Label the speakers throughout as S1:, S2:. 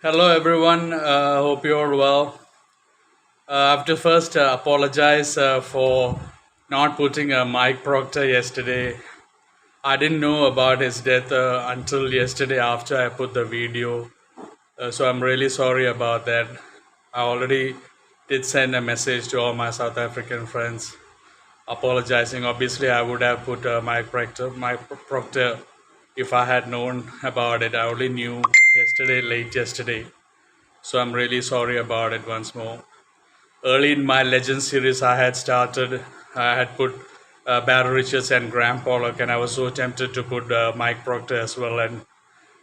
S1: Hello everyone, hope you're well. I have to first apologize for not putting Mike Procter yesterday. I didn't know about his death until yesterday after I put the video. So I'm really sorry about that. I already did send a message to all my South African friends apologizing. Obviously, I would have put Mike Procter if I had known about it. I only knew yesterday, late yesterday. So I'm really sorry about it once more. Early in my Legend series, I had put Barry Richards and Graham Pollock, and I was so tempted to put Mike Procter as well, and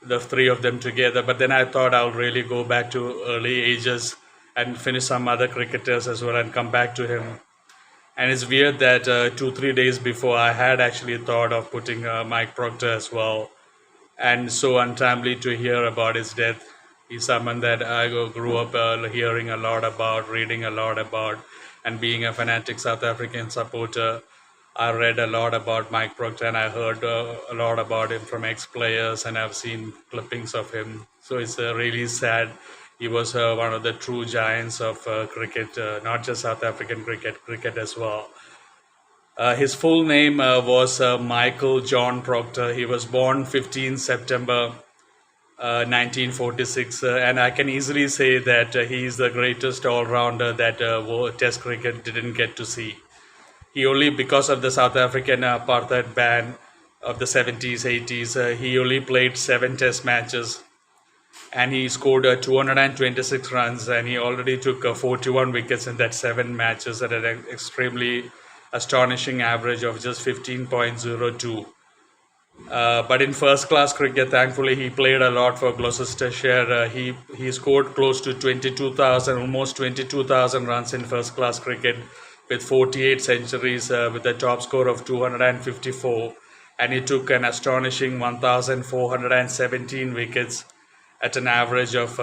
S1: the three of them together. But then I thought I'll really go back to early ages and finish some other cricketers as well and come back to him. And it's weird that 2 3 days before I had actually thought of putting Mike Procter as well, and so untimely to hear about his death. He's someone that I grew up hearing a lot about, reading a lot about, and being a fanatic South African supporter. I read a lot about Mike Procter and I heard a lot about him from ex players, and I've seen clippings of him. So it's really sad. He was one of the true giants of cricket, not just South African cricket as well. His full name was Michael John Procter. He was born 15 September 1946, and I can easily say that he is the greatest all-rounder that Test cricket didn't get to see. He only, because of the South African apartheid ban of the 70s, 80s, he only played seven Test matches, and he scored 226 runs, and he already took 41 wickets in that seven matches at an extremely astonishing average of just 15.02. But in first class cricket, thankfully, he played a lot for Gloucestershire. He scored close to 22,000, almost 22,000 runs in first class cricket with 48 centuries, with a top score of 254. And he took an astonishing 1,417 wickets at an average of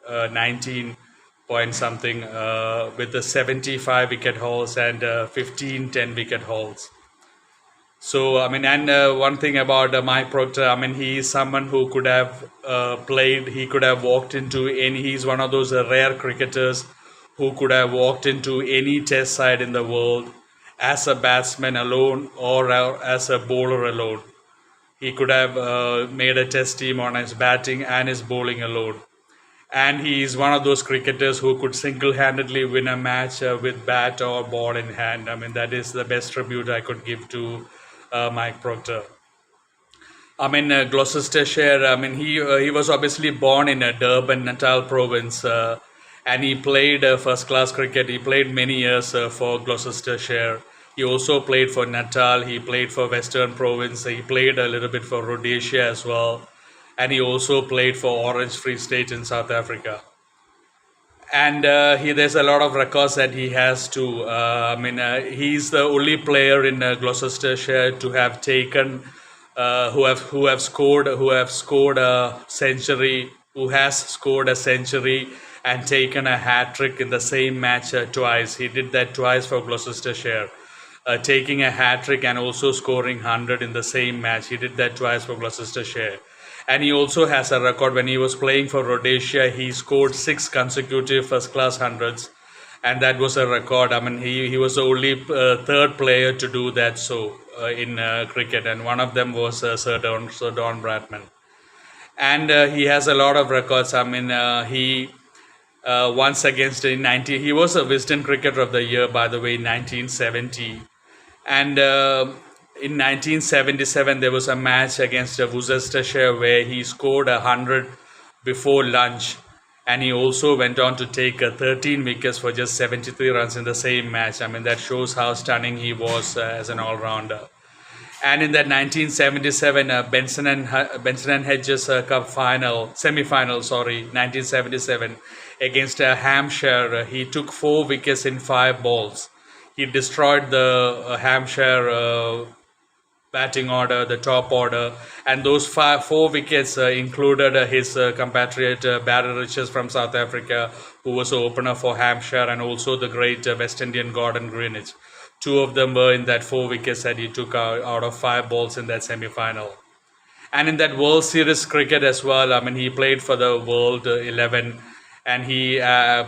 S1: 19 point something, with the 75 wicket hauls and 15 10 wicket hauls. So, I mean, and one thing about Mike Procter, I mean, he is someone who could have played, he could have walked into any, he's one of those rare cricketers who could have walked into any test side in the world as a batsman alone or as a bowler alone. He could have made a test team on his batting and his bowling alone. And he is one of those cricketers who could single-handedly win a match with bat or ball in hand. I mean, that is the best tribute I could give to Mike Procter. I mean, Gloucestershire. I mean, he was obviously born in Durban, Natal province, and he played first-class cricket. He played many years for Gloucestershire. He also played for Natal. He played for Western Province. He played a little bit for Rhodesia as well, and he also played for Orange Free State in South Africa. And there's a lot of records that he has too. He's the only player in Gloucestershire to have taken, who have scored a century, who has scored a century and taken a hat trick in the same match twice. He did that twice for Gloucestershire, taking a hat trick and also scoring 100 in the same match. He did that twice for Gloucestershire. And he also has a record when he was playing for Rhodesia. He scored six consecutive first class hundreds, and that was a record. I mean, he was the only third player to do that in cricket, and one of them was Sir Don Bradman. And he has a lot of records. I mean, he once against in 19, he was a Wisden Cricketer of the Year, by the way, in 1970. And in 1977, there was a match against Worcestershire where he scored 100 before lunch, and he also went on to take 13 wickets for just 73 runs in the same match. I mean, that shows how stunning he was as an all-rounder. And in that 1977 Benson and Hedges Cup semi-final, 1977 against Hampshire, he took 4 wickets in 5 balls. He destroyed the Hampshire batting order, the top order, and those 4 wickets included his compatriot Barry Richards from South Africa, who was the opener for Hampshire, and also the great West Indian Gordon Greenwich. Two of them were in that 4 wickets that he took out of 5 balls in that semi-final. And in that World Series cricket as well, I mean, he played for the World 11, and he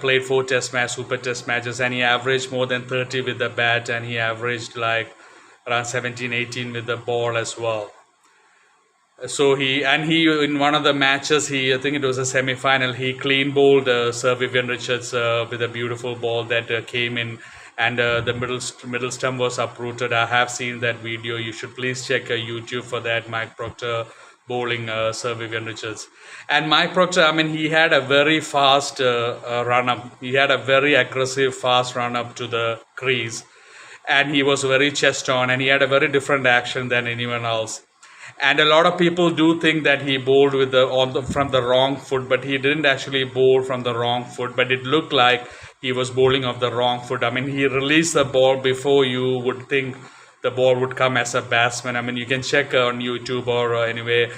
S1: played 4 Super Test matches, and he averaged more than 30 with the bat, and he averaged like around 17, 18 with the ball as well. So he in one of the matches, he I think it was a semi-final, he clean bowled Sir Vivian Richards with a beautiful ball that came in, and the middle stump was uprooted. I have seen that video. You should please check YouTube for that. Mike Procter bowling Sir Vivian Richards, and Mike Procter. I mean, he had a very fast run up. He had a very aggressive, fast run up to the crease, and he was very chest on, and he had a very different action than anyone else. And a lot of people do think that he bowled with from the wrong foot, but he didn't actually bowl from the wrong foot, but it looked like he was bowling off the wrong foot. I mean, he released the ball before you would think the ball would come as a batsman. I mean, you can check on YouTube or anyway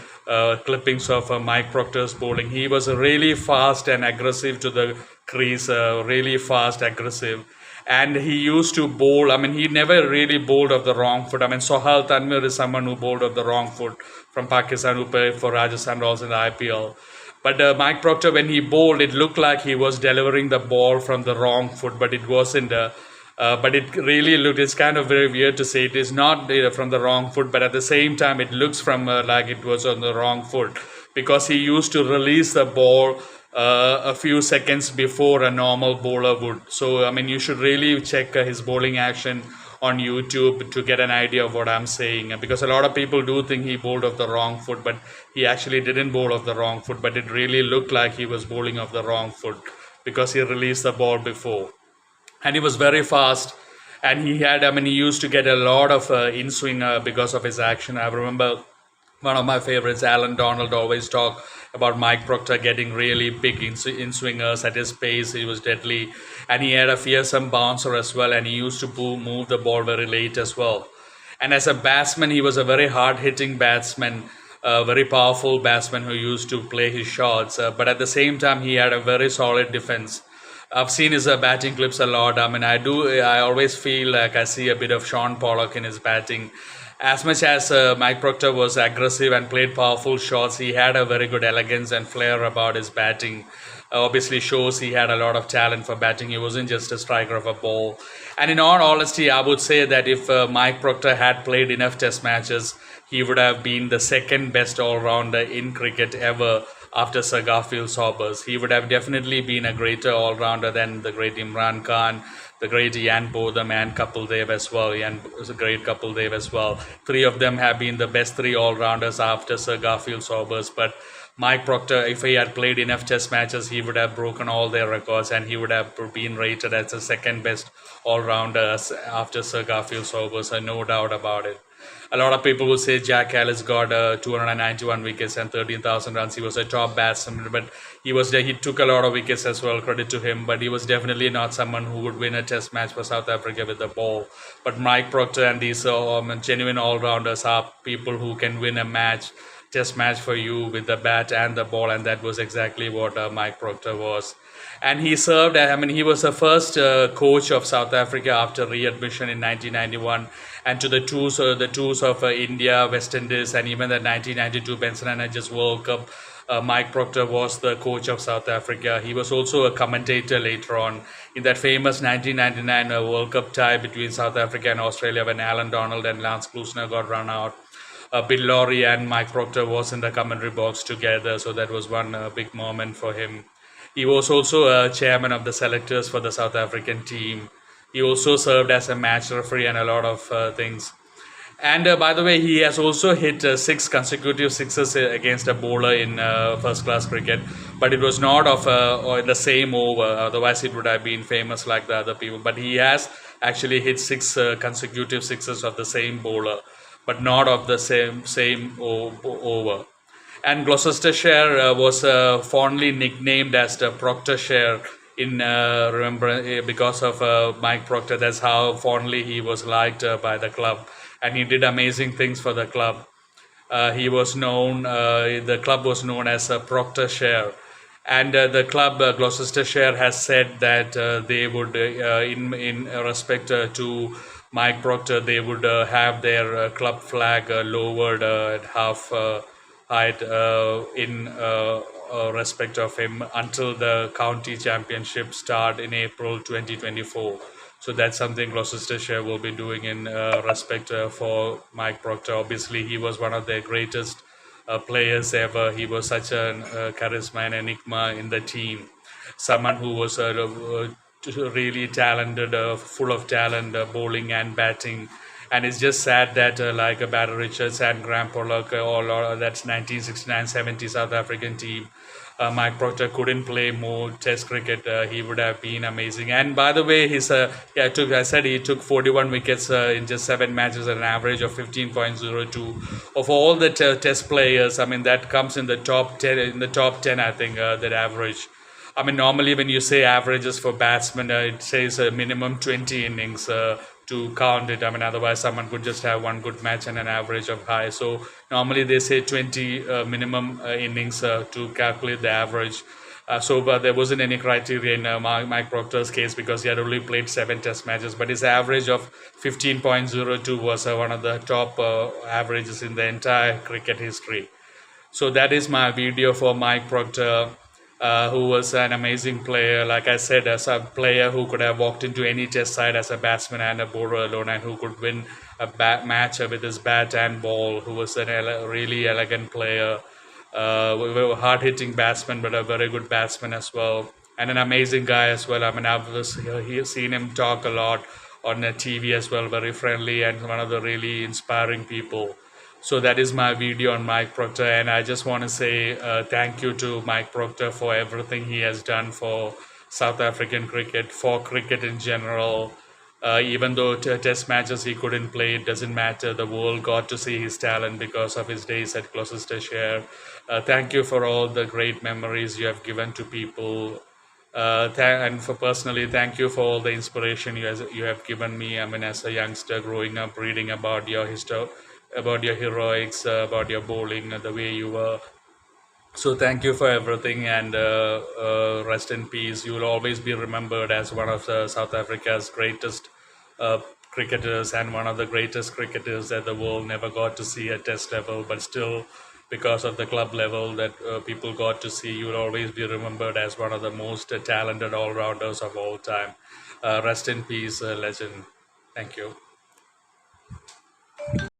S1: clippings of Mike Procter's bowling. He was really fast and aggressive to the crease, really fast, aggressive, and he used to bowl. I mean, he never really bowled off the wrong foot. I mean, Sohail Tanvir is someone who bowled off the wrong foot from Pakistan, who played for Rajasthan Royals in the IPL. But Mike Procter, when he bowled, it looked like he was delivering the ball from the wrong foot, but it wasn't. But it really looked, it's kind of very weird to say it is not from the wrong foot, but at the same time, it looks from like it was on the wrong foot, because he used to release the ball a few seconds before a normal bowler would. So, I mean, you should really check his bowling action on YouTube to get an idea of what I'm saying. Because a lot of people do think he bowled off the wrong foot, but he actually didn't bowl off the wrong foot. But it really looked like he was bowling off the wrong foot because he released the ball before. And he was very fast. And he had, I mean, he used to get a lot of in swing because of his action. I remember one of my favorites, Alan Donald, always talk about Mike Procter getting really big in swingers at his pace. He was deadly, and he had a fearsome bouncer as well, and he used to move the ball very late as well. And as a batsman, he was a very hard-hitting batsman, a very powerful batsman who used to play his shots. But at the same time, he had a very solid defense. I've seen his batting clips a lot. I mean, I always feel like I see a bit of Sean Pollock in his batting. As much as Mike Procter was aggressive and played powerful shots, he had a very good elegance and flair about his batting. Obviously shows he had a lot of talent for batting. He wasn't just a striker of a ball. And in all honesty, I would say that if Mike Procter had played enough test matches, he would have been the second best all-rounder in cricket ever after Sir Garfield Sobers. He would have definitely been a greater all-rounder than the great Imran Khan, the great Ian Botham, and Kapil Dev as well. Ian was a great Kapil Dev as well. Three of them have been the best three all-rounders after Sir Garfield Sobers. But Mike Procter, if he had played enough test matches, he would have broken all their records, and he would have been rated as the second best all-rounder after Sir Garfield Sobers. No doubt about it. A lot of people will say Jack Ellis got 291 wickets and 13,000 runs. He was a top batsman, but he took a lot of wickets as well. Credit to him, but he was definitely not someone who would win a test match for South Africa with the ball. But Mike Procter and these genuine all-rounders are people who can win a test match for you with the bat and the ball, and that was exactly what Mike Procter was. And he served, I mean, he was the first coach of South Africa after readmission in 1991, and to the tours of India, West Indies, and even the 1992 Benson and Hedges World Cup. Mike Procter was the coach of South Africa. He was also a commentator later on in that famous 1999 World Cup tie between South Africa and Australia when Alan Donald and Lance Klusener got run out. Bill Lawry and Mike Procter was in the commentary box together, so that was one big moment for him. He was also a chairman of the selectors for the South African team. He also served as a match referee and a lot of things. And by the way, he has also hit 6 consecutive sixes against a bowler in first-class cricket. But it was not of the same over. Otherwise, it would have been famous like the other people. But he has actually hit 6 consecutive sixes of the same bowler, but not of the same over. And Gloucestershire was fondly nicknamed as the Proctershire in because of Mike Procter. That's how fondly he was liked by the club, and he did amazing things for the club. He was known. The club was known as Proctershire, and the club Gloucestershire has said that they would, in respect to Mike Procter, they would have their club flag lowered at half height in respect of him until the county championship start in April 2024. So that's something Gloucestershire will be doing in respect for Mike Procter. Obviously, he was one of their greatest players ever. He was such a charisma and enigma in the team. Someone who was really talented, full of talent, bowling and batting. And it's just sad that like Barry Richards and Graham Pollock, all that's 1969-70 South African team. Mike Procter couldn't play more Test cricket. He would have been amazing. And by the way, I said he took 41 wickets in just 7 matches, at an average of 15.02. Of all the Test players, I mean that comes in the top 10. In the top 10, I think that average. I mean, normally when you say averages for batsmen, it says a minimum 20 innings to count it. I mean, otherwise someone could just have one good match and an average of high. So normally they say 20 minimum innings to calculate the average. But there wasn't any criteria in Mike Proctor's case because he had only played 7 Test matches. But his average of 15.02 was one of the top averages in the entire cricket history. So that is my video for Mike Proctor, who was an amazing player. Like I said, as a player who could have walked into any test side as a batsman and a bowler alone, and who could win a match with his bat and ball. Who was a really elegant player, hard-hitting batsman, but a very good batsman as well, and an amazing guy as well. I mean, seen him talk a lot on TV as well. Very friendly and one of the really inspiring people. So that is my video on Mike Proctor, and I just want to say thank you to Mike Proctor for everything he has done for South African cricket, for cricket in general. Even though test matches he couldn't play, it doesn't matter. The world got to see his talent because of his days at Gloucestershire. Thank you for all the great memories you have given to people. And for personally, thank you for all the inspiration you have given me. I mean, as a youngster growing up, reading about your history, about your heroics, about your bowling, the way you were. So thank you for everything, and rest in peace. You will always be remembered as one of South Africa's greatest uh, cricketers, and one of the greatest cricketers that the world never got to see at Test level, but still, because of the club level that people got to see, you will always be remembered as one of the most talented all-rounders of all time. Rest in peace, legend. Thank you.